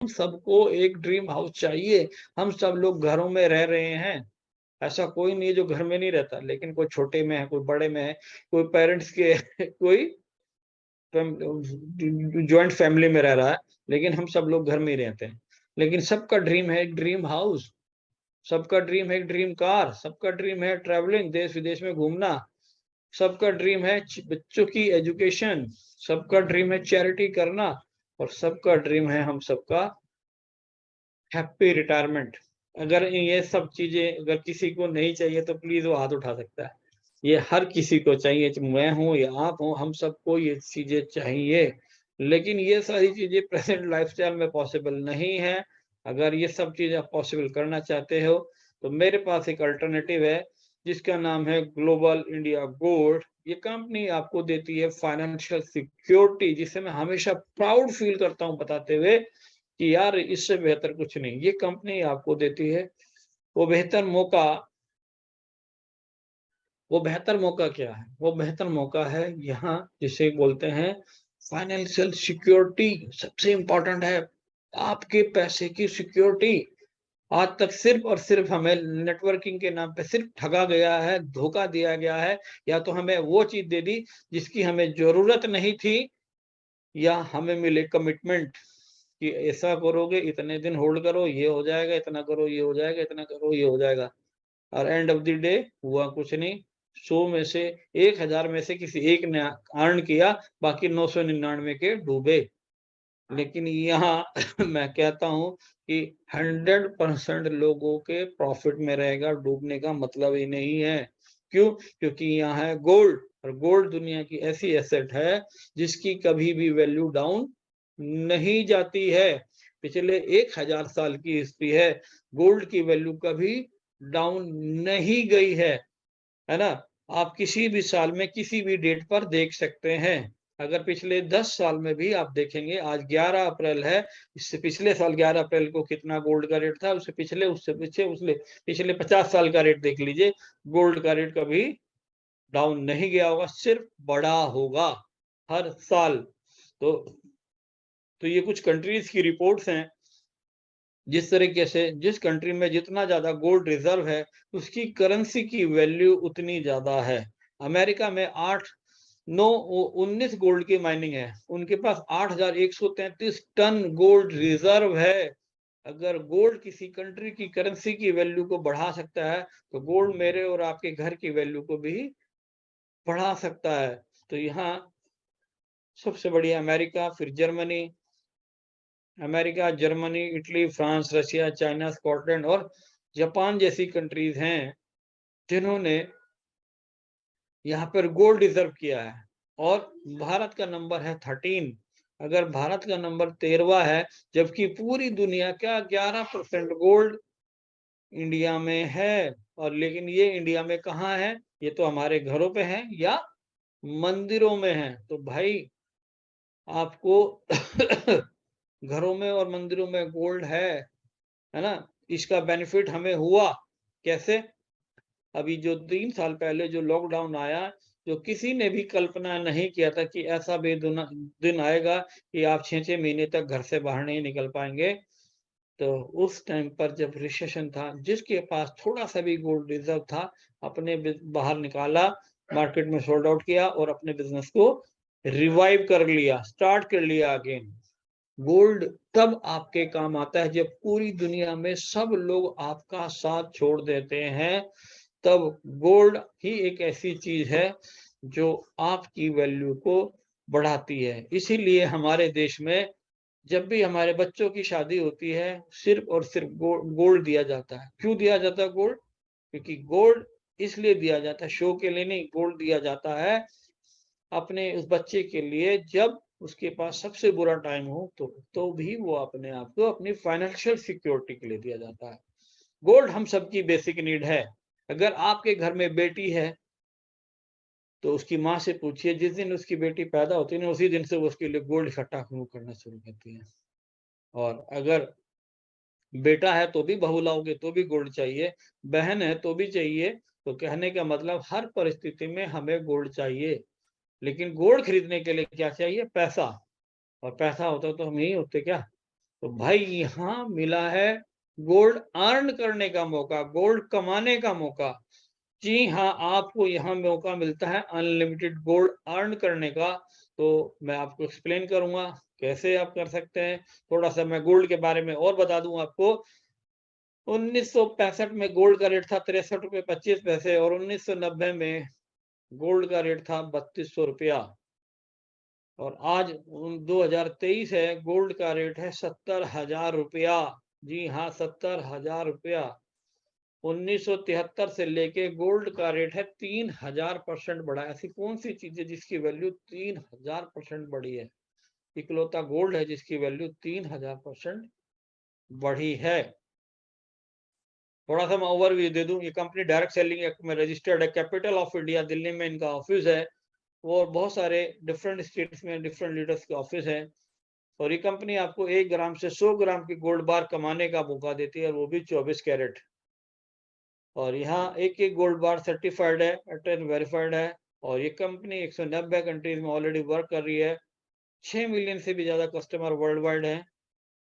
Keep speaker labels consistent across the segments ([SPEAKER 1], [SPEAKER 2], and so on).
[SPEAKER 1] सबको एक dream house चाहिए। हम सब लोग घरों में रह रहे हैं, ऐसा कोई नहीं है जो घर में नहीं रहता, लेकिन कोई छोटे में है, कोई बड़े में है, कोई पेरेंट्स के कोई जॉइंट फैमिली में रह रहा है, लेकिन हम सब लोग घर में ही रहते हैं। लेकिन सबका ड्रीम है एक ड्रीम हाउस, सबका ड्रीम है एक ड्रीम कार, सबका ड्रीम है ट्रैवलिंग, देश-विदेश में घूमना, सबका ड्रीम है बच्चों की एजुकेशन, सबका ड्रीम है चैरिटी करना और सबका ड्रीम है हम सबका हैप्पी रिटायरमेंट। अगर ये सब चीज़ें अगर किसी को नहीं चाहिए तो प्लीज़ वो हाथ उठा सकता है। ये हर किसी को चाहिए, चाहे मैं हूँ या आप हो, हम सबको ये चीज़ें चाहिए। लेकिन ये सारी चीज़ें प्रेज़ेंट लाइफ़स्टाइल में पॉसिबल नहीं है। अगर ये सब चीज़ें आप पॉसिबल करना चाहते हो, तो मेरे पास एक अल्टरनेटिव है, जिसका नाम है ग्लोबल इंडिया गोल्ड। ये कंपनी आपको देती है फाइनेंशियल सिक्योरिटी, जिसे मैं हमेशा प्राउड फ़ील करता हूँ बताते हुए कि यार इससे बेहतर कुछ नहीं। ये कंपनी आपको देती है वो बेहतर मौका। वो बेहतर मौका क्या है? वो बेहतर मौका है यहाँ जिसे बोलते हैं फाइनेंशियल सिक्योरिटी। सबसे इम्पोर्टेंट है आपके पैसे की सिक्योरिटी। आज तक सिर्फ़ और सिर्फ़ हमें नेटवर्किंग के नाम पे सिर्फ़ ठगा गया है, धोखा दिया गया है, या तो हमें वो चीज़ दे दी जिसकी हमें ज़रूरत नहीं थी, या हमें मिले कमिटमेंट कि ऐसा करोगे, इतने दिन होल्ड करो, ये हो जाएगा, इतना करो, ये हो जाएगा, इतना करो, ये हो जाएगा। और एंड ऑफ द डे हुआ कुछ नहीं। 100 में से 1000 में से किसी एक ने अर्न किया, बाकी 999 के डूबे। लेकिन यहाँ मैं कहता हूँ कि 100% लोगों के प्रॉफ़िट में रहेगा, डूबने का मतलब ही नहीं है। क्यों? क्योंकि यहाँ है गोल्ड, और गोल्ड दुनिया की ऐसी एसेट है, जिसकी कभी भी वैल्यू डाउन नहीं जाती है। पिछले 1000 साल की हिस्ट्री है, गोल्ड की वैल्यू कभी डाउन नहीं गई है ना? आप किसी भी साल में किसी भी डेट पर देख सकते हैं। अगर पिछले 10 साल में भी आप देखेंगे, आज 11 अप्रैल है, इससे पिछले साल 11 अप्रैल को कितना गोल्ड का रेट था, उससे पिछले, उससे पीछे, उसले पिछले 50 साल का रेट देख लीजिए, गोल्ड का रेट कभी डाउन नहीं गया होगा, सिर्फ बढ़ा होगा हर साल। तो ये कुछ कंट्रीज़ की रिपोर्ट्स हैं, जिस तरीके से जिस कंट्री में जितना ज़्यादा गोल्ड रिज़र्व है, उसकी करेंसी की वैल्यू उतनी ज़्यादा है। अमेरिका में 19 गोल्ड की माइनिंग है। उनके पास 8133 टन गोल्ड रिज़र्व है। अगर गोल्ड किसी कंट्री की करेंसी की वैल्यू को बढ़ा सकता है, तो गोल्ड मेरे और आपके घर की वैल्यू को भी बढ़ा सकता है। तो यहाँ सबसे बढ़िया अमेरिका, फिर Germany, Germany, Italy, France, Russia, China, Scotland और जापान जैसी कंट्रीज़ हैं, जिन्होंने यहाँ पर गोल्ड रिज़र्व किया है। और भारत का नंबर है 13। अगर भारत का नंबर 13वां है, जबकि पूरी दुनिया का 11% गोल्ड इंडिया में है। और लेकिन ये इंडिया में कहाँ है? ये तो हमारे घरों पे है या मंदिरों में है। तो भाई आपको घरों में और मंदिरों में गोल्ड है ना? इसका बेनिफिट हमें हुआ, कैसे? अभी जो 3 साल पहले जो लॉकडाउन आया, जो किसी ने भी कल्पना नहीं किया था कि ऐसा भी दिन आएगा कि आप 6-6 महीने तक घर से बाहर नहीं निकल पाएँगे। तो उस टाइम पर जब रिसेशन था, जिसके पास थोड़ा-सा भी गोल्ड रिज़र्व था, अपने बाहर निकाला, मार्केट में सोल्ड आउट किया और अपने बिज़नेस को रिवाइव कर लिया, स्टार्ट कर लिया अगेन। गोल्ड तब आपके काम आता है जब पूरी दुनिया में सब लोग आपका साथ छोड़ देते हैं, तब गोल्ड ही एक ऐसी चीज़ है जो आपकी वैल्यू को बढ़ाती है। इसीलिए हमारे देश में जब भी हमारे बच्चों की शादी होती है, सिर्फ़ और सिर्फ़ गोल्ड दिया जाता है। क्यों दिया जाता है गोल्ड? क्योंकि गोल्ड इसलिए दिया जाता है, शो के लिए नहीं, गोल्ड दिया जाता है अपने उस बच्चे के लिए, जब उसके पास सबसे बुरा टाइम हो, तो भी वो अपने आप को अपनी फाइनेंशियल सिक्योरिटी के लिए दिया जाता है। गोल्ड हम सबकी बेसिक नीड है। अगर आपके घर में बेटी है, तो उसकी माँ से पूछिए, जिस दिन उसकी बेटी पैदा होती है ना, उसी दिन से वो उसके लिए गोल्ड इकट्ठा शुरू करना शुरू करती है। और अगर बेटा है तो भी बहू लाओगे तो भी गोल्ड चाहिए, बहन है तो भी चाहिए। तो कहने का मतलब हर परिस्थिति में हमें गोल्ड चाहिए। लेकिन गोल्ड खरीदने के लिए क्या चाहिए? पैसा। और पैसा होता तो हम यहीं होते क्या? तो भाई यहाँ मिला है गोल्ड अर्न करने का मौका, गोल्ड कमाने का मौका। जी हाँ, आपको यहाँ मौका मिलता है अनलिमिटेड गोल्ड अर्न करने का। तो मैं आपको एक्सप्लेन करूंगा कैसे आप कर सकते हैं। थोड़ा सा मैं गोल्ड के बारे में और बता दूं आपको। 1965 में गोल्ड का रेट था 63 रुपये 25 पैसे और 1990 में गोल्ड का रेट था 3200 रुपया। और आज 2023 है, गोल्ड का रेट है 70,000 रुपया। जी हाँ, 70,000 रुपया। 1973 से लेके गोल्ड का रेट है 3000% बढ़ा। ऐसी कौन सी चीज है जिसकी वैल्यू 3000% बढ़ी है? इकलौता गोल्ड है जिसकी वैल्यू 3000% बढ़ी है। थोड़ा सा मैं ओवरव्यू दे दूं। ये कंपनी डायरेक्ट सेलिंग एक्ट में रजिस्टर्ड है, कैपिटल ऑफ इंडिया दिल्ली में इनका ऑफिस है और बहुत सारे डिफरेंट स्टेट्स में डिफरेंट लीडर्स के ऑफिस है। और ये कंपनी आपको 1 ग्राम से 100 ग्राम की गोल्ड बार कमाने का मौका देती है, वो भी 24 कैरेट। और यहाँ एक एक गोल्ड बार सर्टिफाइड है, एटेन वेरीफाइड है। और ये कंपनी 190 कंट्रीज में ऑलरेडी वर्क कर रही है। 6 मिलियन से भी ज्यादा कस्टमर वर्ल्ड वाइड है।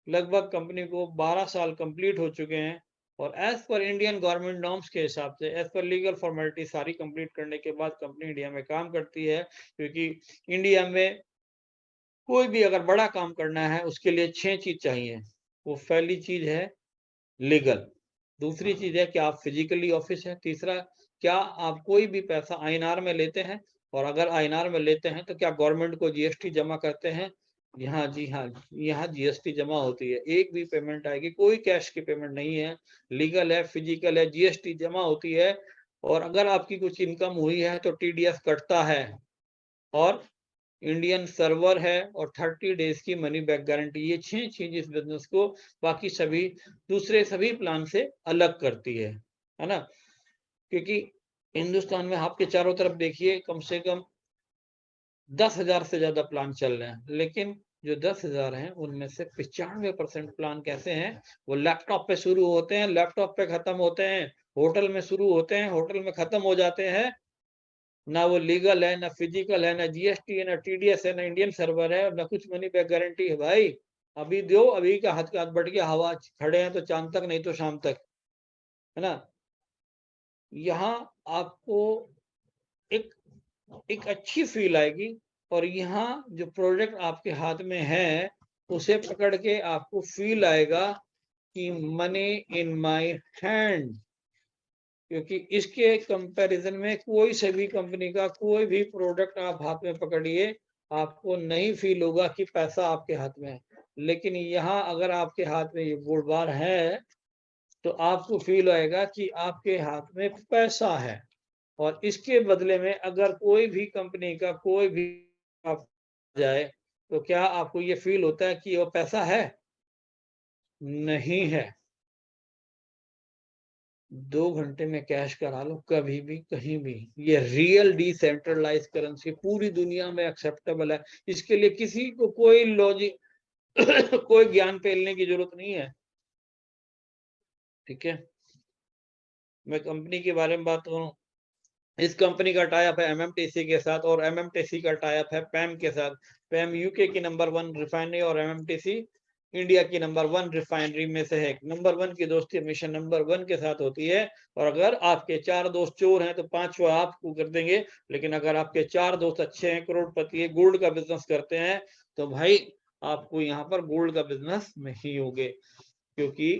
[SPEAKER 1] लगभग कंपनी को 12 साल कंप्लीट हो चुके हैं। और as per Indian government norms के हिसाब से, एज पर लीगल फॉर्मेलिटी सारी कंप्लीट करने के बाद कंपनी इंडिया में काम करती है। क्योंकि इंडिया में कोई भी अगर बड़ा काम करना है उसके लिए 6 चीज चाहिए। वो पहली चीज है लीगल, दूसरी चीज है कि आप फिजिकली ऑफिस है, तीसरा क्या आप कोई भी पैसा आईएनआर में लेते हैं, और अगर आईएनआर में लेते हैं तो क्या गवर्नमेंट को जीएसटी जमा करते हैं। यहाँ जी हाँ, यहाँ जीएसटी जमा होती है। एक भी पेमेंट आएगी, कोई कैश की पेमेंट नहीं है। लीगल है, फिजिकल है, जीएसटी जमा होती है। और अगर आपकी कुछ इनकम हुई है तो टीडीएस कटता है। और इंडियन सर्वर है और 30 डेज की मनी बैक गारंटी। ये 6 चीज इस बिजनेस को बाकी सभी दूसरे सभी प्लान से अलग करती है ना। क्योंकि हिंदुस्तान में आपके चारों तरफ देखिए कम से कम 10,000 से ज्यादा प्लान चल रहे हैं, लेकिन जो 10,000 हैं उनमें से 95% प्लान कैसे हैं? वो लैपटॉप पे शुरू होते हैं, लैपटॉप पे खत्म होते हैं, होटल में शुरू होते हैं, होटल में खत्म हो जाते हैं। ना वो लीगल है, ना फिजिकल है, ना जीएसटी है, ना टीडीएस है, ना इंडियन सर्वर है, और ना कुछ मनी बैक गारंटी है। भाई अभी दो, अभी का हाथ बढ़ गया, हवा खड़े हैं तो चांद तक, नहीं तो शाम तक, है ना। यहाँ आपको एक एक अच्छी फील आएगी। और यहाँ जो प्रोजेक्ट आपके हाथ में है उसे पकड़ के आपको फील आएगा कि मनी इन माय हैंड। क्योंकि इसके कंपैरिजन में कोई से भी कंपनी का कोई भी प्रोडक्ट आप हाथ में पकड़िए, आपको नहीं फील होगा कि पैसा आपके हाथ में है। लेकिन यहाँ अगर आपके हाथ में ये गोल्ड बार है तो आपको फील आएगा कि आपके हाथ में पैसा है। और इसके बदले में अगर कोई भी कंपनी का कोई भी आप जाए तो क्या आपको ये फील होता है कि वो पैसा है? नहीं है। 2 घंटे में कैश करा लो कभी भी कहीं भी। ये रियल डिसेंट्रलाइज करेंसी पूरी दुनिया में एक्सेप्टेबल है। इसके लिए किसी को कोई लॉजिक कोई ज्ञान फैलने की जरूरत नहीं है। ठीक है, मैं कंपनी के बारे में बात करूं। इस कंपनी का टाई अप है एमएमटीसी के साथ, और एमएमटीसी का टाई अप है पैम के साथ। पैम यूके की नंबर 1 रिफाइनरी और एमएमटीसी इंडिया की नंबर 1 रिफाइनरी में से है। नंबर 1 की दोस्ती हमेशा नंबर 1 के साथ होती है। और अगर आपके 4 दोस्त चोर हैं तो 5वां आपको कर देंगे। लेकिन अगर आपके 4 दोस्त अच्छे हैं, करोड़पति है, गोल्ड का बिजनेस करते हैं, तो भाई आपको यहाँ पर गोल्ड का बिजनेस में ही होगे। क्योंकि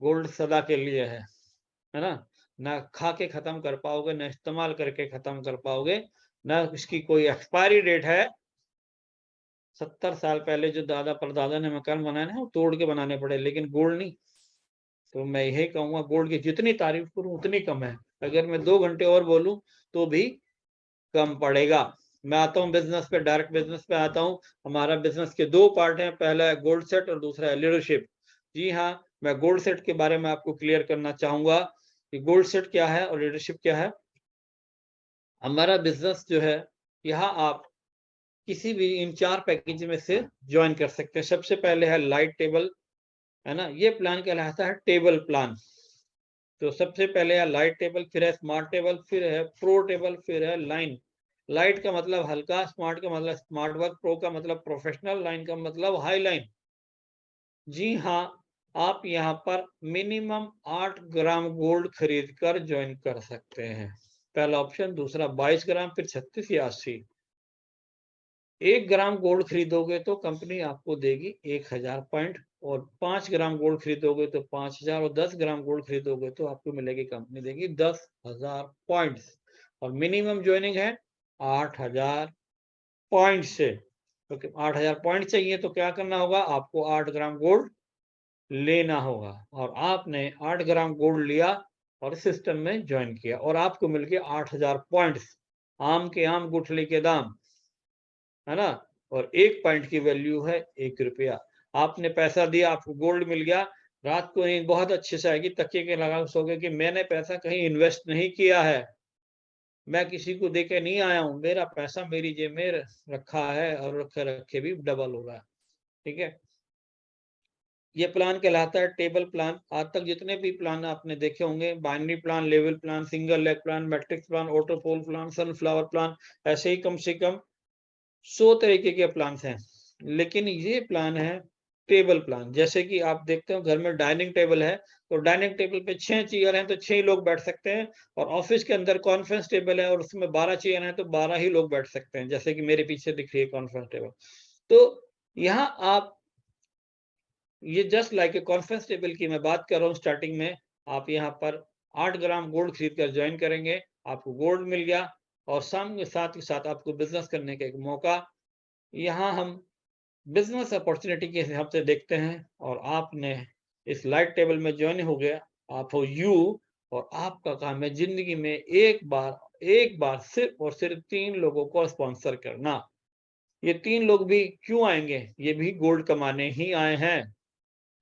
[SPEAKER 1] गोल्ड सदा के लिए है ना। ना खा के खत्म कर पाओगे, ना इस्तेमाल करके खत्म कर पाओगे, ना इसकी कोई एक्सपायरी डेट है। 70 साल पहले जो दादा परदादा ने मकान बनाए हैं वो तोड़ के बनाने पड़े, लेकिन गोल्ड नहीं। तो मैं यही कहूंगा, गोल्ड की जितनी तारीफ करूं उतनी कम है। अगर मैं 2 घंटे और बोलूं तो भी कम पड़ेगा। मैं आता हूं बिजनेस पे, डायरेक्ट बिजनेस पे आता हूं। हमारा बिजनेस के 2 पार्ट हैं, पहला है गोल्ड सेट और दूसरा है लीडरशिप। जी हाँ, मैं गोल्ड सेट के बारे में आपको क्लियर करना चाहूंगा कि गोल्ड सेट क्या है और लीडरशिप क्या है। हमारा बिजनेस जो है, यहाँ आप किसी भी इन 4 पैकेज में से ज्वाइन कर सकते हैं। सबसे पहले है लाइट टेबल, है ना। ये प्लान कहलाता है टेबल प्लान। तो सबसे पहले है लाइट टेबल, फिर है स्मार्ट टेबल, फिर है प्रो टेबल, फिर है लाइन। लाइट का मतलब हल्का, स्मार्ट का मतलब स्मार्ट वर्क, प्रो का मतलब प्रोफेशनल, लाइन का मतलब हाई लाइन। जी हाँ, आप यहाँ पर मिनिमम 8 ग्राम गोल्ड खरीद कर ज्वाइन कर सकते हैं। पहला ऑप्शन, दूसरा 22 ग्राम, फिर 36 या 80। 1 ग्राम गोल्ड खरीदोगे तो कंपनी आपको देगी 1000 पॉइंट, और 5 ग्राम गोल्ड खरीदोगे तो 5000, और 10 ग्राम गोल्ड खरीदोगे तो आपको मिलेगी, कंपनी देगी 10,000 पॉइंट्स। और मिनिमम ज्वाइनिंग है 8000 पॉइंट से। क्योंकि 8000 पॉइंट चाहिए तो क्या करना होगा, आपको 8 ग्राम गोल्ड लेना होगा, और आपने 8 ग्राम गोल्ड लिया और सिस्टम में ज्वाइन किया, और आपको मिल गया 8000 पॉइंट्स। आम के आम गुठली के दाम, है ना। और 1 पॉइंट की वैल्यू है 1 रुपया। आपने पैसा दिया, आपको गोल्ड मिल गया, रात को नींद बहुत अच्छे से आएगी, तकिए के लगा सोगे कि मैंने पैसा कहीं इन्वेस्ट नहीं किया है, मैं किसी को दे के नहीं आया हूँ, मेरा पैसा मेरी जेब में रखा है, और रखे रखे भी डबल हो रहा है। ठीक है, ये प्लान कहलाता है टेबल प्लान। आज तक जितने भी प्लान आपने देखे होंगे, binary plan, level plan, single leg plan, matrix plan, autopool plan, sunflower plan, ऐसे ही कम से कम 100 तरीके के प्लान हैं। लेकिन ये प्लान है टेबल प्लान। जैसे कि आप देखते हो घर में डाइनिंग टेबल है, तो डाइनिंग टेबल पे 6 चेयर हैं तो 6 लोग बैठ सकते हैं, और ऑफिस के अंदर कॉन्फ्रेंस टेबल है और उसमें 12 चेयर हैं तो 12 ही लोग बैठ सकते हैं, जैसे कि मेरे पीछे दिख रही है कॉन्फ्रेंस टेबल। तो यहाँ आप, ये just like a conference table की मैं बात कर रहा हूँ स्टार्टिंग में। आप यहाँ पर 8 ग्राम गोल्ड खरीद कर ज्वाइन करेंगे, आपको गोल्ड मिल गया, और साथ के साथ आपको बिजनेस करने का एक मौका। यहाँ हम बिजनेस अपॉर्चुनिटी के हिसाब से देखते हैं, और आपने इस लाइट टेबल में ज्वाइन हो गया, आप हो यू, और आपका काम है जिंदगी में एक बार सिर्फ और सिर्फ 3 लोगों को स्पॉन्सर करना। ये 3 लोग भी क्यों आएंगे, ये भी गोल्ड कमाने ही आए हैं,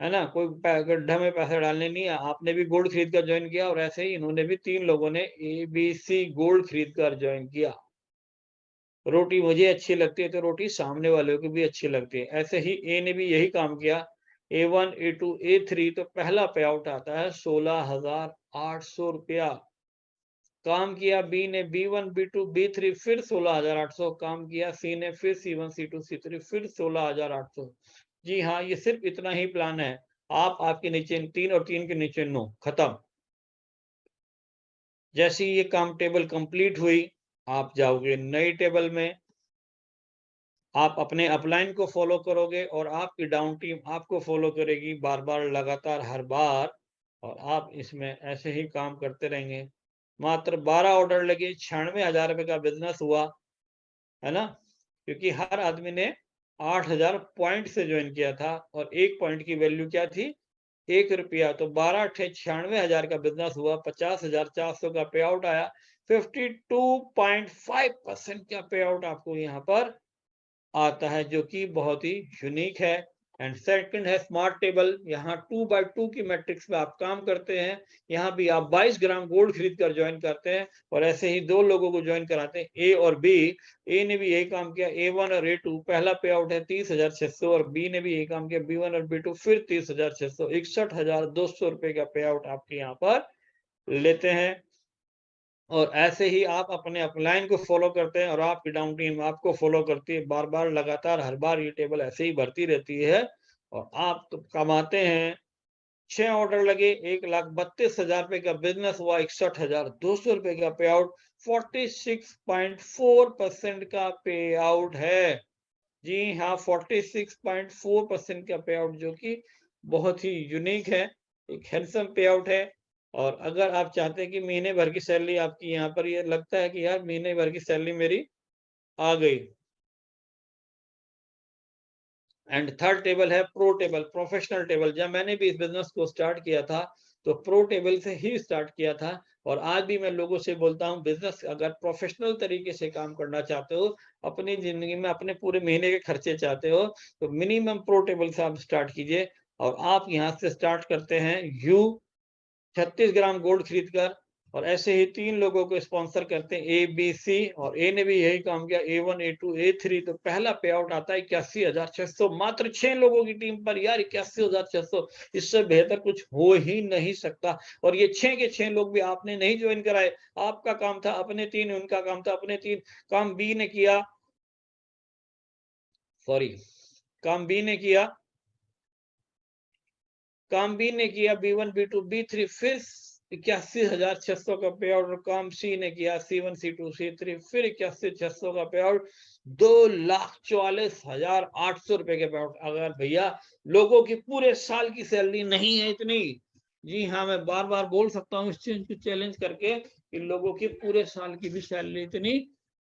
[SPEAKER 1] है ना। कोई गड्ढा में पैसा डालने नहीं है। आपने भी गोल्ड खरीद कर ज्वाइन किया, और ऐसे ही इन्होंने भी 3 लोगों ने ABC गोल्ड खरीद कर ज्वाइन किया। रोटी मुझे अच्छी लगती है तो रोटी सामने वाले को भी अच्छी लगती है। ऐसे ही ए ने भी यही काम किया, A1, A2, A3, तो पहला पे आउट आता है 16,800 रुपया। काम किया बी ने, B1, B2, B3, फिर 16,800 काम किया सी ने, फिर C1, C2, C3, फिर 16,800। जी हाँ, ये सिर्फ इतना ही प्लान है। आपके नीचे 3 और 3 के नीचे 9, खत्म। जैसे ही ये काम टेबल कंप्लीट हुई, आप जाओगे नई टेबल में, आप अपने अपलाइन को फॉलो करोगे, और आपकी डाउन टीम आपको फॉलो करेगी बार बार, लगातार, हर बार, और आप इसमें ऐसे ही काम करते रहेंगे। मात्र 12 ऑर्डर लगे, 96,000 रुपए का बिजनेस हुआ, है ना। क्योंकि हर आदमी ने 8,000 पॉइंट से ज्वाइन किया था, और 1 पॉइंट की वैल्यू क्या थी, 1 रुपया। तो 12 × 96,000 का बिजनेस हुआ, 50,400 का पे आउट आया। 52.5% का पे आउट आपको यहाँ पर आता है, जो कि बहुत ही यूनिक है। एंड सेकंड है स्मार्ट टेबल। यहाँ 2 बाय 2 की मैट्रिक्स में आप काम करते हैं। यहाँ भी आप 22 ग्राम गोल्ड खरीद कर ज्वाइन करते हैं, और ऐसे ही 2 लोगों को ज्वाइन कराते हैं, ए और बी। ए ने भी यही काम किया, A1 और A2, पहला पे आउट है 30,600, और बी ने भी यही काम किया, B1 और B2, फिर 30,600, 61,200 रुपए का पे आउट आपके यहाँ पर लेते हैं। और ऐसे ही आप अपने अपलाइन को फॉलो करते हैं, और आपकी डाउन टीम आपको फॉलो करती है, बार बार, लगातार, हर बार ये टेबल ऐसे ही भरती रहती है, और आप तो कमाते हैं। 6 ऑर्डर लगे, 1,32,000 रुपए का बिजनेस हुआ, 61,200 रुपए का पे आउट, 46.4% का पे आउट है। जी हाँ, 46.4% का पे आउट, जो कि बहुत ही यूनिक है, एक हैंडसम पे आउट है। और अगर आप चाहते हैं कि महीने भर की सैलरी आपकी यहाँ पर, ये लगता है कि यार महीने भर की सैलरी मेरी आ गई। एंड थर्ड टेबल है प्रो टेबल, प्रोफेशनल टेबल। जब मैंने भी इस बिजनेस को स्टार्ट किया था, तो प्रो टेबल से ही स्टार्ट किया था, और आज भी मैं लोगों से बोलता हूँ, बिजनेस अगर प्रोफेशनल तरीके से काम करना चाहते हो, अपनी जिंदगी में अपने पूरे महीने के खर्चे चाहते हो, तो मिनिमम प्रो टेबल से आप स्टार्ट कीजिए। और आप यहाँ से स्टार्ट करते हैं यू 36 ग्राम गोल्ड खरीद कर, और ऐसे ही 3 लोगों को स्पॉन्सर करते हैं, ए बी सी, और ए ने भी यही काम किया, A1, A2, A3, तो पहला पे आउट आता है 81,600, मात्र 6 लोगों की टीम पर। यार 81,600, इससे बेहतर कुछ हो ही नहीं सकता। और ये 6 के 6 लोग भी आपने नहीं ज्वाइन कराए, आपका काम था अपने 3, उनका काम था अपने 3। काम बी ने किया, सॉरी, काम बी ने किया, काम बी ने किया B1 B2 B3 फिर 81,600 का पे आउट, और काम सी ने किया C1 C2 C3 फिर 81,600 का पे आउट, 2,44,800 रुपए के पे आउट। अगर भैया लोगों की पूरे साल की सैलरी नहीं है इतनी, जी हाँ, मैं बार बार बोल सकता हूँ इस चीज को चैलेंज करके कि लोगों की पूरे साल की भी सैलरी इतनी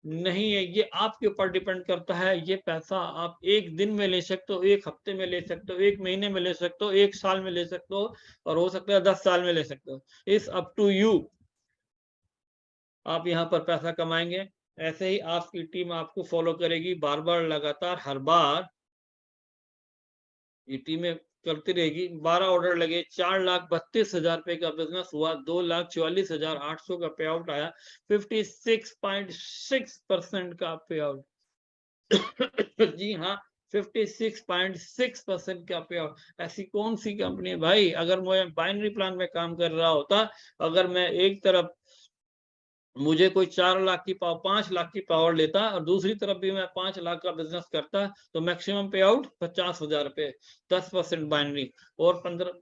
[SPEAKER 1] नहीं है। ये आपके ऊपर डिपेंड करता है। ये पैसा आप एक दिन में ले सकते हो, एक हफ्ते में ले सकते हो, एक महीने में ले सकते हो, एक साल में ले सकते हो, और हो सकता है 10 साल में ले सकते हो। It's up to you. आप यहाँ पर पैसा कमाएंगे, ऐसे ही आपकी टीम आपको फॉलो करेगी बार बार लगातार, हर बार ये टीमें करती रहेगी। 12 ऑर्डर लगे, 4,32,000 रुपए का बिजनेस हुआ, 2,44,800 का पे आउट आया, 56.6% का पे आउट। जी हाँ, 56.6% का पे आउट। ऐसी कौन सी कंपनी है भाई? अगर मैं बाइनरी प्लान में काम कर रहा होता, अगर मैं एक तरफ मुझे कोई 4 लाख की 5 लाख की पावर लेता और दूसरी तरफ भी मैं 5 लाख का बिजनेस करता, तो मैक्सिमम पे आउट 50,000 रुपए, 10% बाइनरी, और 15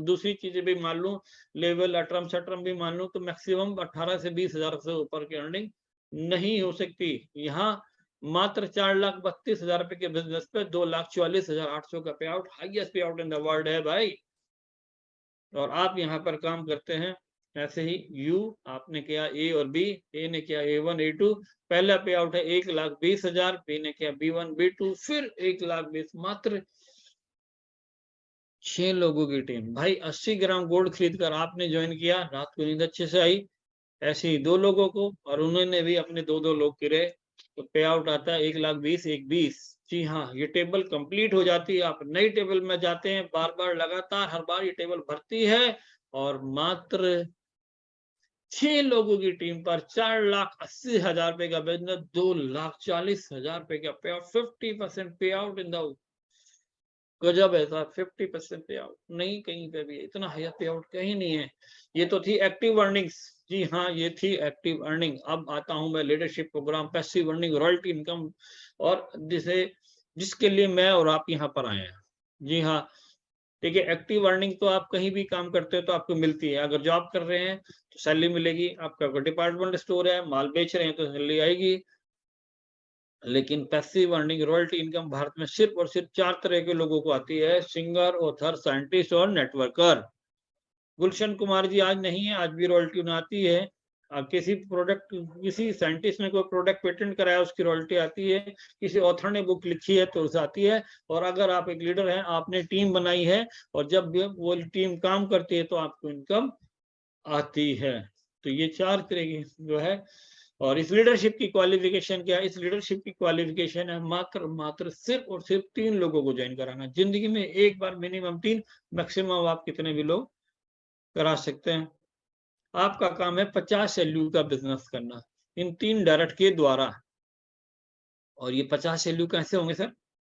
[SPEAKER 1] दूसरी चीजें भी मान लूं, लेवल अटरम शटरम भी मान लूं, तो मैक्सिमम 18 से 20,000 से ऊपर की अर्निंग नहीं हो सकती। यहाँ मात्र 4,32,000 रुपए के बिजनेस पे 2,44,800 का पे आउट, हाईएस्ट पे आउट इन द वर्ल्ड है भाई। और आप यहाँ पर काम करते हैं ऐसे ही। यू आपने किया ए और बी, ए ने किया A1 A2, पहला पे आउट है 1,20,000, बी ने किया B1 B2 फिर 1,20,000, मात्र 6 लोगों की टीम। भाई 80 ग्राम गोल्ड खरीद कर आपने ज्वाइन किया, रात को नींद अच्छे से आई, ऐसे ही 2 लोगों को, और उन्होंने भी अपने 2-2 लोग गिरे, तो पे आउट आता है 1,20,000 1,20,000। जी हाँ, ये टेबल कंप्लीट हो जाती है, आप नई टेबल में जाते हैं, बार बार लगातार हर बार ये टेबल भरती है, और मात्र 6 लोगों की टीम पर 4,80,000 रुपए का बिजनेस, 2,40,000 रुपए का पे आउट, 50% पे आउट इन द गजब है साहब। 50% पे आउट नहीं कहीं पे भी, इतना हाई पे आउट कहीं नहीं है। ये तो थी एक्टिव अर्निंग्स। जी हाँ, ये थी एक्टिव अर्निंग। अब आता हूं मैं leadership programme, passive earning, royalty income, और जिसके लिए मैं और आप यहाँ पर आए हैं। जी हाँ, देखिए एक्टिव अर्निंग तो आप कहीं भी काम करते हो तो आपको मिलती है। अगर जॉब कर रहे हैं तो सैलरी मिलेगी, आपका डिपार्टमेंट स्टोर है, माल बेच रहे हैं तो सैलरी आएगी। लेकिन passive earning, royalty income Bharat में सिर्फ और सिर्फ 4 तरह के लोगों को आती है: सिंगर, ऑथर, साइंटिस्ट और नेटवर्कर। गुलशन कुमार जी आज नहीं है, आज भी रॉयल्टी उन्हें आती है। किसी साइंटिस्ट ने कोई प्रोडक्ट पेटेंट कराया, उसकी रॉयल्टी आती है। किसी ऑथर ने बुक लिखी है तो उसे आती है। और अगर आप एक लीडर हैं, आपने टीम बनाई है, और जब भी वो टीम काम करती है तो आपको इनकम आती है। तो ये 4 तरह की जो है। और इस लीडरशिप की क्वालिफिकेशन क्या है? इस लीडरशिप की क्वालिफिकेशन है मात्र सिर्फ और सिर्फ 3 लोगों को ज्वाइन कराना। जिंदगी में एक बार मिनिमम 3, मैक्सिमम आप कितने भी लोग करा सकते हैं। आपका काम है 50 एलयू का बिजनेस करना इन 3 डायरेक्ट के द्वारा। और ये 50 एलयू कैसे होंगे सर?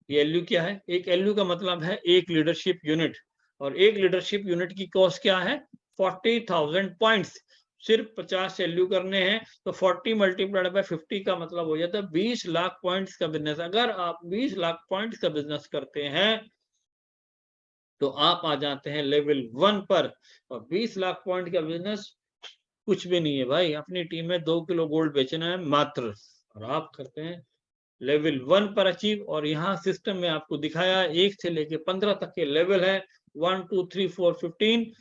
[SPEAKER 1] ये एलयू क्या है? एक एलयू का मतलब है एक लीडरशिप यूनिट, और एक लीडरशिप यूनिट की कॉस्ट क्या है? 40,000 पॉइंट्स। सिर्फ 50 एलयू करने हैं तो 40 मल्टीप्लाइड बाय 50 का मतलब हो जाता है 20 लाख पॉइंट्स का बिजनेस। अगर आप 20 लाख पॉइंट्स का बिजनेस करते हैं तो आप आ जाते हैं लेवल 1 पर। और 20 लाख पॉइंट का बिजनेस कुछ भी नहीं है भाई। अपनी टीम में 2 किलो गोल्ड बेचना है मात्र, और आप करते हैं लेवल 1 पर अचीव। और यहाँ सिस्टम में आपको दिखाया 1 से लेके 15 तक के लेवल है, 1 2 3 4 15।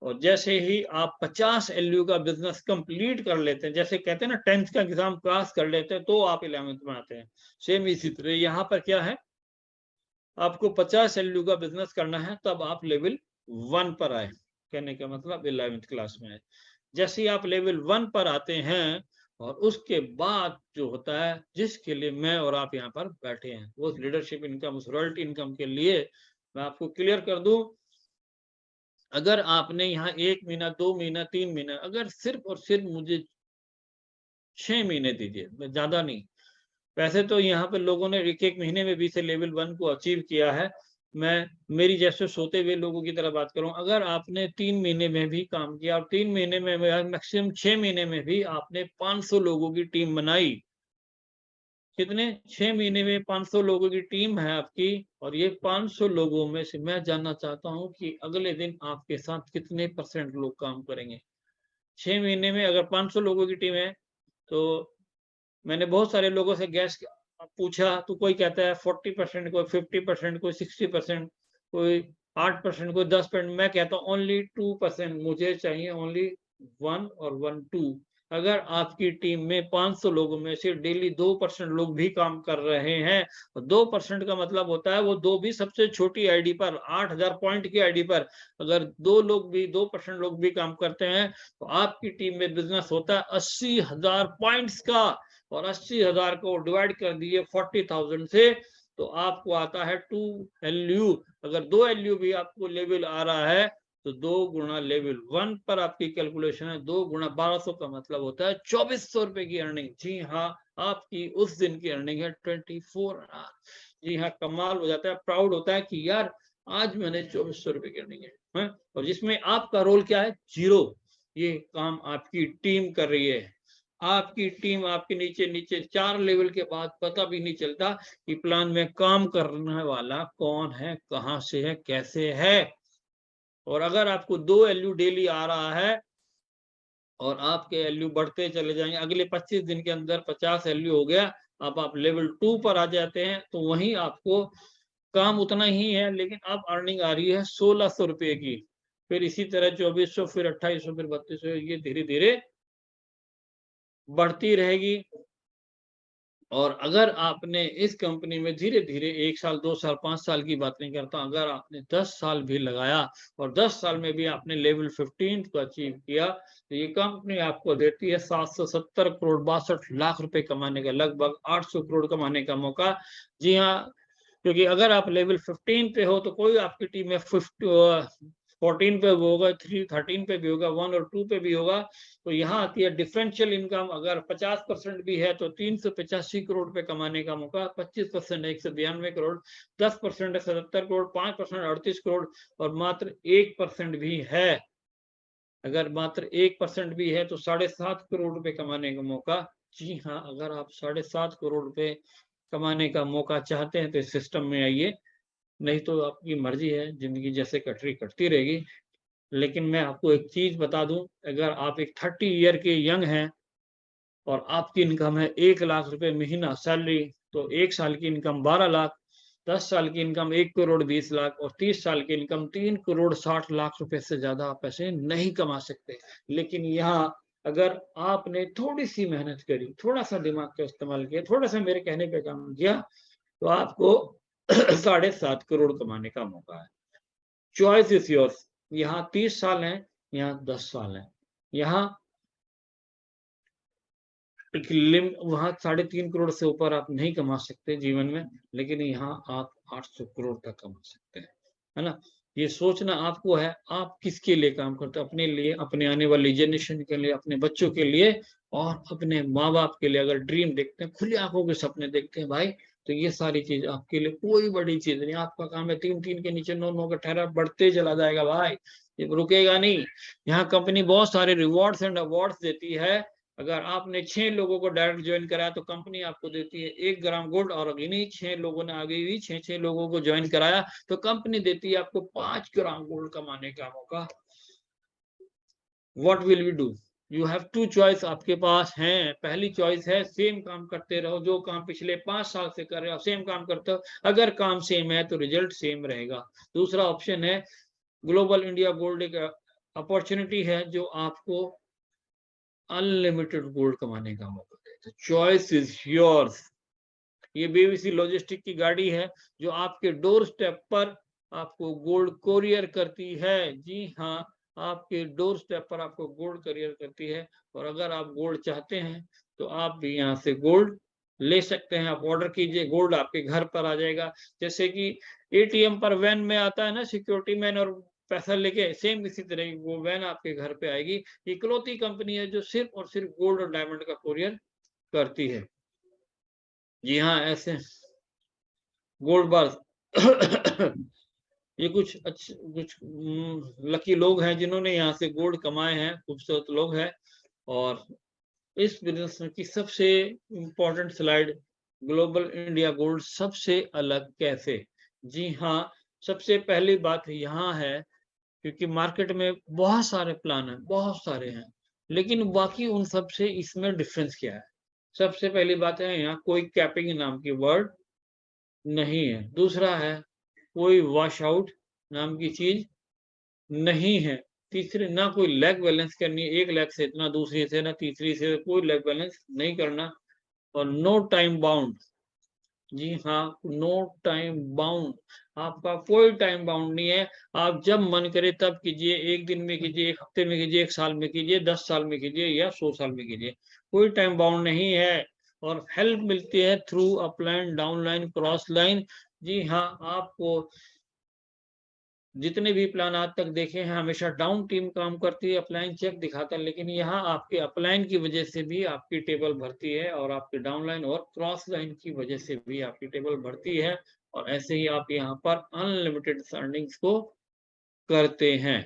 [SPEAKER 1] और जैसे ही आप 50 एलयू का बिजनेस कंप्लीट कर लेते हैं, जैसे कहते हैं ना 10th का एग्जाम पास कर लेते हैं तो आप 11th में आते हैं, सेम इसी तरह यहाँ पर क्या है, आपको 50 एलयू का बिजनेस करना है तब आप लेवल 1 पर आए, कहने का मतलब 11th क्लास में है। जैसे ही आप लेवल 1 पर आते हैं, और उसके बाद जो होता है, जिसके लिए मैं और आप यहाँ पर बैठे हैं, वो लीडरशिप इनकम, उस रॉयल्टी इनकम के लिए मैं आपको क्लियर कर दूं। अगर आपने यहाँ 1 महीना, 2 महीना, 3 महीना, अगर सिर्फ और सिर्फ मुझे 6 महीने दीजिए, ज्यादा नहीं। वैसे तो यहाँ पे लोगों ने एक महीने में भी से लेवल 1 को अचीव किया है। मैं मेरी जैसे सोते हुए लोगों की तरह बात करूं, अगर आपने 3 महीने में भी काम किया, और 3 महीने में मैक्सिमम 6 महीने में भी आपने 500 लोगों की टीम बनाई, कितने 6 महीने में 500 लोगों की टीम है आपकी, और ये 500 लोगों में से मैं जानना चाहता हूं कि अगले दिन आपके साथ कितने % लोग काम करेंगे। 6 महीने में अगर 500 लोगों की टीम है, तो मैंने बहुत सारे लोगों से गैस पूछा, तो कोई कहता है 40%, कोई 50%, कोई 60%, कोई 8%, कोई 10%। मैं कहता हूँ ओनली 2%, मुझे चाहिए ओनली 1 और 1-2। अगर आपकी टीम में 500 लोगों में से डेली 2% लोग भी काम कर रहे हैं, तो 2% का मतलब होता है वो 2 भी सबसे छोटी आईडी पर, 8000 पॉइंट की आईडी पर अगर 2% लोग भी काम करते हैं, तो आपकी टीम में बिजनेस होता है 80,000 पॉइंट्स का। और 80,000 को डिवाइड कर दिए 40,000 से, तो आपको आता है 2 LU। अगर 2 LU भी आपको लेवल आ रहा है, तो 2 गुणा लेवल 1 पर आपकी कैलकुलेशन है, 2 गुणा 1200 का मतलब होता है 2400 रुपए की अर्निंग। जी हाँ, आपकी उस दिन की अर्निंग है 24 आवर। जी हाँ, कमाल हो जाता है, प्राउड होता है कि यार आज मैंने 2400 रुपए की अर्निंग है। और जिसमें आपका रोल क्या है? 0। ये काम आपकी टीम कर रही है। आपकी टीम आपके नीचे नीचे 4 लेवल के बाद पता भी नहीं चलता कि प्लान में काम करने वाला कौन है, कहां से है, कैसे है। और अगर आपको 2 LU डेली आ रहा है और आपके LU बढ़ते चले जाएंगे, अगले 25 दिन के अंदर 50 LU हो गया, अब आप लेवल 2 पर आ जाते हैं, तो वहीं आपको काम उतना ही है, लेकिन अब अर्निंग आ रही है 1600 रुपए की। फिर इसी तरह 2400, फिर 2800, फिर 3200, ये धीरे धीरे बढ़ती रहेगी। और अगर आपने इस कंपनी में धीरे धीरे 1 साल, 2 साल, 5 साल की बात नहीं करता, अगर आपने 10 साल भी लगाया और 10 साल में भी आपने लेवल 15 को अचीव किया, तो ये कंपनी आपको देती है 770 करोड़ 62 लाख रुपए कमाने का, लगभग 800 करोड़ कमाने का मौका। जी हाँ, क्योंकि अगर आप लेवल 15 पे हो, तो कोई आपकी टीम में 14 पे भी होगा, 13 पे भी होगा, 1 और 2 पे भी होगा। तो यहाँ आती है डिफरेंशियल इनकम। अगर 50% भी है तो 385 करोड़ रुपए कमाने का मौका, 25% है 192 करोड़, 10% है 77 करोड़, 5% 38 करोड़, और मात्र 1% भी है, अगर मात्र 1% भी है तो 7.5 करोड़ रुपए कमाने का मौका। जी हाँ, अगर आप 7.5 करोड़ रुपए कमाने का मौका चाहते हैं तो इस सिस्टम में आइए, नहीं तो आपकी मर्जी है, जिंदगी जैसे कट रही कटती रहेगी। लेकिन मैं आपको एक चीज बता दूं, अगर आप एक 30 ईयर के यंग हैं और आपकी इनकम है 1 लाख रुपए महीना सैलरी, तो 1 साल की इनकम 12 लाख, 10 साल की इनकम 1 करोड़ 20 लाख, और 30 साल की इनकम 3 करोड़ 60 लाख रुपए से ज्यादा आप पैसे नहीं कमा सकते। लेकिन यहाँ अगर आपने थोड़ी सी मेहनत करी, थोड़ा सा दिमाग का इस्तेमाल किया, थोड़ा सा मेरे कहने पे काम किया, तो आपको 7.5 करोड़ कमाने का मौका है। Choice is yours. यहाँ 30 साल है, यहाँ 10 साल है, यहाँ वहां 3.5 करोड़ से ऊपर आप नहीं कमा सकते जीवन में, लेकिन यहाँ आप 800 करोड़ तक कमा सकते हैं, है ना। ये सोचना आपको है, आप किसके लिए काम करते हैं? अपने लिए, अपने आने वाली जनरेशन के लिए, अपने बच्चों के लिए, और अपने माँ बाप के लिए। अगर ड्रीम देखते हैं, खुली आंखों के सपने देखते हैं भाई, तो ये सारी चीज आपके लिए कोई बड़ी चीज नहीं। आपका काम है 3-3 के नीचे 9-9 का ठहरा बढ़ते चला जाएगा भाई, ये रुकेगा नहीं। यहाँ कंपनी बहुत सारे रिवॉर्ड्स एंड अवार्ड्स देती है। अगर आपने 6 लोगों को डायरेक्ट ज्वाइन कराया, तो कंपनी आपको देती है 1 ग्राम गोल्ड, और इन्हीं 6 लोगों ने आगे भी 6 लोगों को ज्वाइन कराया, तो कंपनी देती है आपको 5 ग्राम गोल्ड कमाने का मौका। What will we do? You have 2 choice आपके पास हैं। पहली चॉइस है सेम काम करते रहो, जो काम पिछले 5 साल से कर रहे हो, सेम काम करते हो। अगर काम सेम है तो रिजल्ट सेम रहेगा। दूसरा ऑप्शन है ग्लोबल इंडिया गोल्ड, एक अपॉर्चुनिटी है जो आपको अनलिमिटेड गोल्ड कमाने का मौका देता है। Choice is yours. ये बीवीसी लॉजिस्टिक की गाड़ी है जो आपके डोर स्टेप पर आपको गोल्ड कोरियर करती है। जी हाँ, आपके डोर स्टेप पर आपको गोल्ड कोरियर करती है। और अगर आप गोल्ड चाहते हैं तो आप भी यहाँ से गोल्ड ले सकते हैं। आप ऑर्डर कीजिए, गोल्ड आपके घर पर आ जाएगा। जैसे कि एटीएम पर वैन में आता है ना सिक्योरिटी मैन और पैसा लेके, सेम इसी तरह वो वैन आपके घर पे आएगी। इकलौती कंपनी है जो सिर्फ और सिर्फ गोल्ड और डायमंड का कोरियर करती है। जी हाँ, ऐसे गोल्ड बार ये कुछ लकी लोग हैं जिन्होंने यहाँ से गोल्ड कमाए हैं, खूबसूरत लोग हैं। और इस बिजनेस की सबसे important slide global India gold सबसे अलग कैसे? जी हाँ, सबसे पहली बात यहाँ है क्योंकि मार्केट में बहुत सारे प्लान हैं, बहुत सारे हैं, लेकिन बाकी उन सब से इसमें डिफरेंस क्या है? सबसे पहली बात है यहाँ कोई कैपिंग नाम की वर्ड नहीं है। दूसरा है कोई वॉश आउट नाम की चीज़ नहीं है। तीसरे ना कोई लेग बैलेंस करनी है, एक लेग से इतना, दूसरी से ना तीसरी से कोई लेग बैलेंस नहीं करना और नो टाइम बाउंड। जी हाँ, नो टाइम बाउंड, आपका कोई टाइम बाउंड नहीं है। आप जब मन करे तब कीजिए, 1 दिन में कीजिए, 1 हफ्ते में कीजिए, 1 साल में कीजिए, 10 साल में कीजिए या 100 साल में कीजिए। कोई टाइम बाउंड नहीं है और हेल्प मिलती है through upline, downline, cross line. जी हाँ, आपको जितने भी प्लान आज तक देखे हैं हमेशा डाउन टीम काम करती है, अपलाइन चेक दिखाता है, लेकिन यहाँ आपके अपलाइन की वजह से भी आपकी टेबल भरती है और आपकी डाउनलाइन और क्रॉस लाइन की वजह से भी आपकी टेबल भरती है और ऐसे ही आप यहाँ पर अनलिमिटेड अर्निंग्स को करते हैं।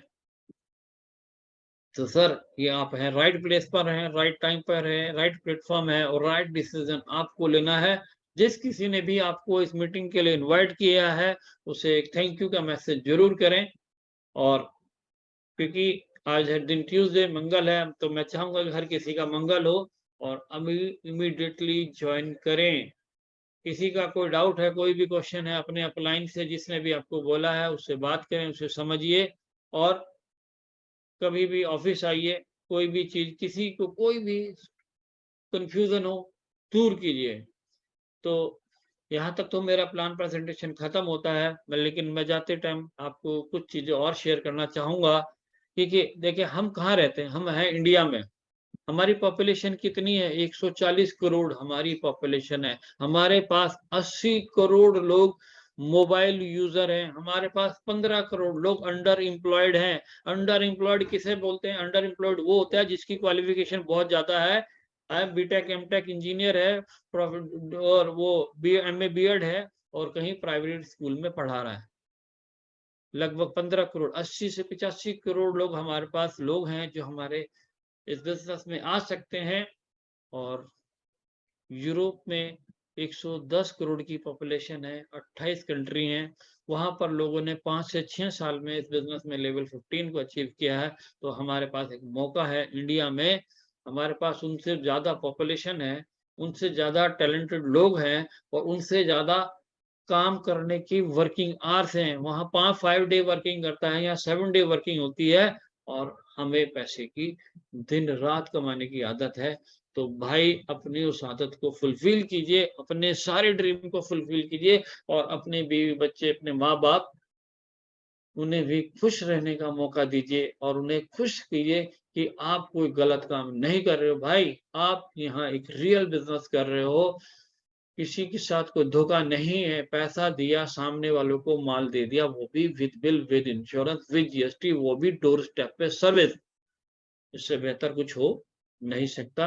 [SPEAKER 1] तो सर ये आप हैं राइट प्लेस पर हैं, राइट टाइम पर हैं, राइट प्लेटफॉर्म है और राइट डिसीजन आपको लेना है। जिस किसी ने भी आपको इस मीटिंग के लिए इनवाइट किया है, उसे एक थैंक यू का मैसेज ज़रूर करें और क्योंकि आज है दिन ट्यूसडे, मंगल है, तो मैं चाहूँगा कि हर किसी का मंगल हो और अभी इमीडिएटली जॉइन करें। किसी का कोई डाउट है, कोई भी क्वेश्चन है, अपने अपलाइन से जिसने भी आपको बोला है, उससे बात करें, उसे समझिए और कभी भी ऑफिस आइए, कोई भी चीज़ किसी को कोई भी कन्फ्यूज़न हो, दूर कीजिए। तो यहाँ तक तो मेरा प्लान प्रेज़ेंटेशन खत्म होता है, लेकिन मैं जाते टाइम आपको कुछ चीज़ें और शेयर करना चाहूँगा, क्योंकि देखिए हम कहाँ रहते हैं? हम हैं इंडिया में। हमारी पॉपुलेशन कितनी है? 140 करोड़ हमारी पॉपुलेशन है। हमारे पास 80 करोड़ लोग मोबाइल यूज़र हैं। हमारे पास 15 करोड़ लोग अंडर एम्प्लॉयड हैं। अंडर एम्प्लॉयड किसे बोलते हैं? अंडर एम्प्लॉयड वो होता है जिसकी क्वालिफ़िकेशन बहुत ज़्यादा है। बीटेक, एमटेक इंजीनियर है, और वो बी एमए, बीएड है और कहीं प्राइवेट स्कूल में पढ़ा रहा है। लगभग 15 करोड़, 80 से 85 करोड़ लोग हमारे पास लोग हैं जो हमारे इस बिज़नेस में आ सकते हैं और यूरोप में 110 करोड़ की पॉपुलेशन है, 28 कंट्री हैं, वहाँ पर लोगों ने 5 से 6 साल में इस बिज़नेस में लेवल 15 को अचीव किया है, तो हमारे पास एक मौका है इंडिया में, हमारे पास उनसे ज़्यादा पॉपुलेशन है, उनसे ज़्यादा टैलेंटेड लोग हैं और उनसे ज़्यादा काम करने की वर्किंग आवर्स हैं, वहाँ 5 डे वर्किंग करता है, यहाँ 7 डे वर्किंग होती है और हमें पैसे की दिन-रात कमाने की आदत है। तो भाई अपनी उस आदत को फुलफ़िल कीजिए, अपने सारे ड्रीम को फुलफ़िल कीजिए और अपने बीवी-बच्चे, अपने माँ-बाप उन्हें भी खुश रहने का मौका दीजिए और उन्हें खुश कीजिए कि आप कोई गलत काम नहीं कर रहे हो भाई, आप यहाँ एक रियल बिज़नेस कर रहे हो। किसी के साथ कोई धोखा नहीं है, पैसा दिया, सामने वालों को माल दे दिया, वो भी with bill, with insurance, with GST, वो भी डोर स्टेप पे सर्विस। इससे बेहतर कुछ हो नहीं सकता।